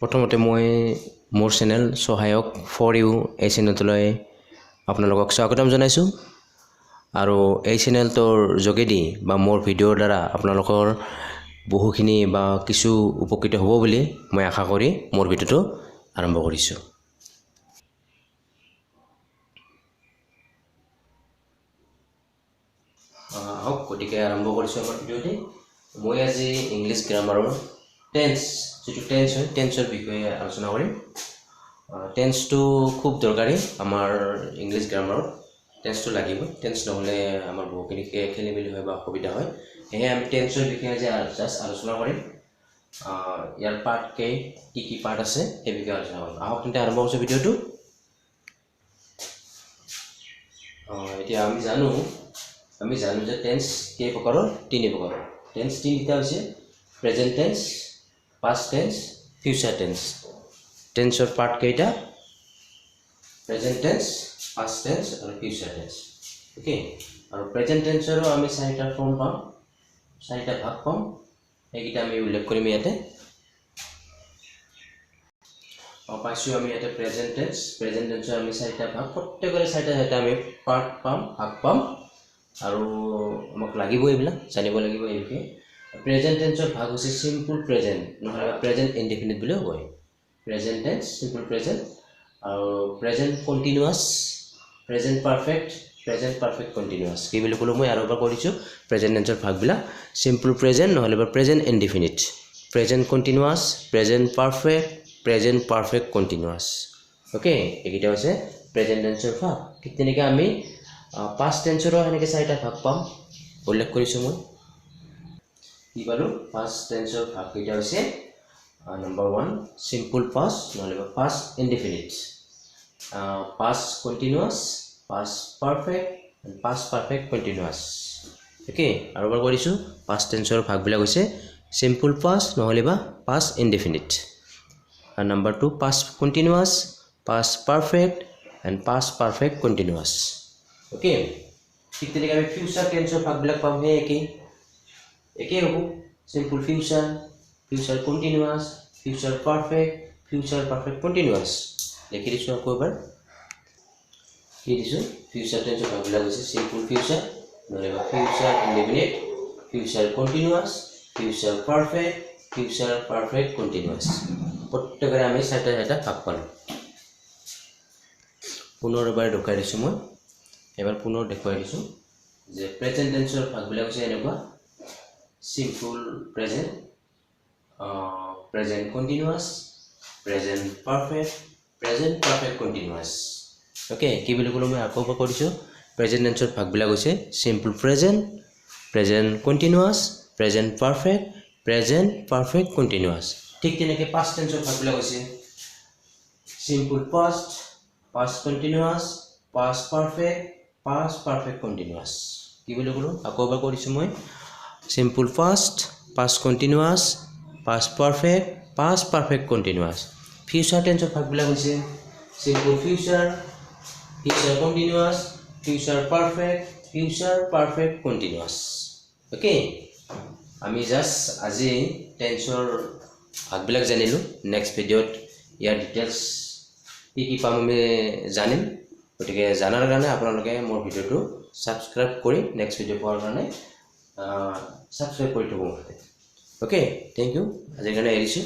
প্ৰথমতে মই মোৰ চেনেল সহায়ক ফৰ ইউ এই চেনেলটোলৈ আপোনালোকক স্বাগতম জনাইছোঁ আৰু এই চেনেলটোৰ যোগেদি বা মোৰ ভিডিঅ'ৰ দ্বাৰা আপোনালোকৰ বহুখিনি বা কিছু উপকৃত হ'ব বুলি মই আশা কৰি মোৰ ভিডিঅ'টো আৰম্ভ কৰিছোঁ। আহক গতিকে আৰম্ভ কৰিছোঁ আমাৰ ভিডিঅ'টি। মই আজি ইংলিছ গ্ৰামাৰৰ টেন্স যেটো টেন্স হয় টেন্সৰ বিষয়ে আলোচনা কৰিম। টেন্সটো খুব দৰকাৰী আমাৰ ইংলিছ গ্ৰামাৰত। টেন্সটো লাগিব, টেন্স নহ'লে আমাৰ বহুখিনি খেলিমেলি হয় বা অসুবিধা হয়। সেয়ে আমি টেন্সৰ বিষয়ে আজি জাষ্ট আলোচনা কৰিম। ইয়াৰ পাৰ্ট কি পাৰ্ট আছে সেই বিষয়ে আলোচনা কৰিম। আহক তেন্তে আৰম্ভ কৰিছোঁ ভিডিঅ'টো। এতিয়া আমি জানো যে টেন্স কেই প্ৰকাৰৰ? তিনি প্ৰকাৰৰ। টেন্স তিনিটা হৈছে present tense, past tense, future tense. টেন্সৰ পাৰ্ট কেইটা? প্ৰেজেন্ট টেন্স, পাষ্ট টেন্স আৰু ফিউচাৰ টেন্স। ওকে, আৰু প্ৰেজেন্ট টেন্সৰো আমি চাৰিটা ফৰ্ম পাম, চাৰিটা ভাগ পাম। সেইকেইটা আমি উল্লেখ কৰিম ইয়াতে। পাইছোঁ আমি ইয়াতে প্ৰেজেন্ট টেন্সৰ আমি চাৰিটা ভাগ, প্ৰত্যেকৰে চাৰিটা আমি পাৰ্ট পাম, ভাগ পাম আৰু আমাক লাগিব এইবিলাক জানিব লাগিব এই বিষয়ে। প্ৰেজেন্ট টেন্সৰ ভাগ হৈছে চিম্পল প্ৰেজেন্ট, নহ'লে প্ৰেজেন্ট ইনডিফিনিট বুলিও কয়। প্ৰেজেন্ট টেন্স, চিম্পল প্ৰেজেন্ট আৰু present continuous, present perfect continuous. কি বুলি ক'লোঁ মই আৰু এবাৰ কৰিছোঁ। প্ৰেজেন্ট টেন্সৰ ভাগবিলাক চিম্পল প্ৰেজেন্ট নহ'লে বা present indefinite, present continuous, present perfect continuous. Okay, এইকেইটা হৈছে প্ৰেজেন্ট টেন্সৰ ভাগ। ঠিক তেনেকৈ আমি পাষ্ট টেন্সৰো সেনেকৈ চাৰিটা ভাগ পাম, উল্লেখ কৰিছোঁ মই। কি পালোঁ? পাষ্ট টেন্সৰ ভাগকেইটা হৈছে নম্বৰ 1 চিম্পল পাষ্ট নহ'লে বা past indefinite, past continuous, past perfect and past perfect continuous. Okay, আৰু এবাৰ কৰিছোঁ। পাষ্ট টেন্সৰ ভাগবিলাক হৈছে চিম্পল পাষ্ট নহ'লে বা পাষ্ট ইনডিফিনিট, আৰু number 2 past continuous, past perfect and past perfect continuous. Okay, ঠিক তেনেকৈ আমি ফিউচাৰ টেন্সৰ ভাগবিলাক পাম, সেই একেই হ'ব। Simple future continuous, future perfect continuous. লিখি দিছোঁ আকৌ এবাৰ, কি দিছোঁ? ফিউচাৰ টেন্সৰ ভাগবিলাক হৈছে চিম্পল ফিউচাৰ নহ'লে বা future indefinite, future continuous, future perfect continuous. প্ৰত্যেকৰে আমি চাৰিটা ভাগ পালোঁ। পুনৰ এবাৰ দেখুৱাই দিছোঁ মই, এবাৰ পুনৰ দেখুৱাই দিছোঁ যে প্ৰেজেন্ট টেন্সৰ ভাগবিলাক হৈছে এনেকুৱা: simple present, present continuous, present perfect continuous. Okay, কি বুলি ক'লোঁ মই আকৌ এবাৰ কৰিছোঁ। প্ৰেজেন্ট টেন্সৰ ভাগবিলাক হৈছে simple present, present continuous, present perfect continuous. ঠিক তেনেকৈ পাষ্ট টেন্সৰ ভাগবিলাক হৈছে simple past continuous, past perfect continuous. কি বুলি ক'লোঁ? আকৌ এবাৰ কৰিছোঁ মই। Simple past continuous, past perfect continuous. Future টেন্সৰ ভাগবিলাক হৈছে simple future continuous, future perfect continuous. Okay, আমি জাষ্ট আজি টেন্সৰ ভাগবিলাক জানিলোঁ। নেক্সট ভিডিঅ'ত ইয়াৰ ডিটেইলছ কি পাম আমি জানিম। গতিকে জনাৰ কাৰণে আপোনালোকে মোৰ ভিডিঅ'টো ছাবস্ক্ৰাইব কৰি নেক্সট ভিডিঅ' পোৱাৰ কাৰণে ছাবস্ক্ৰাইব কৰি থ'ব মুঠতে। Okay, thank you. আজিৰ কাৰণে এৰিছোঁ।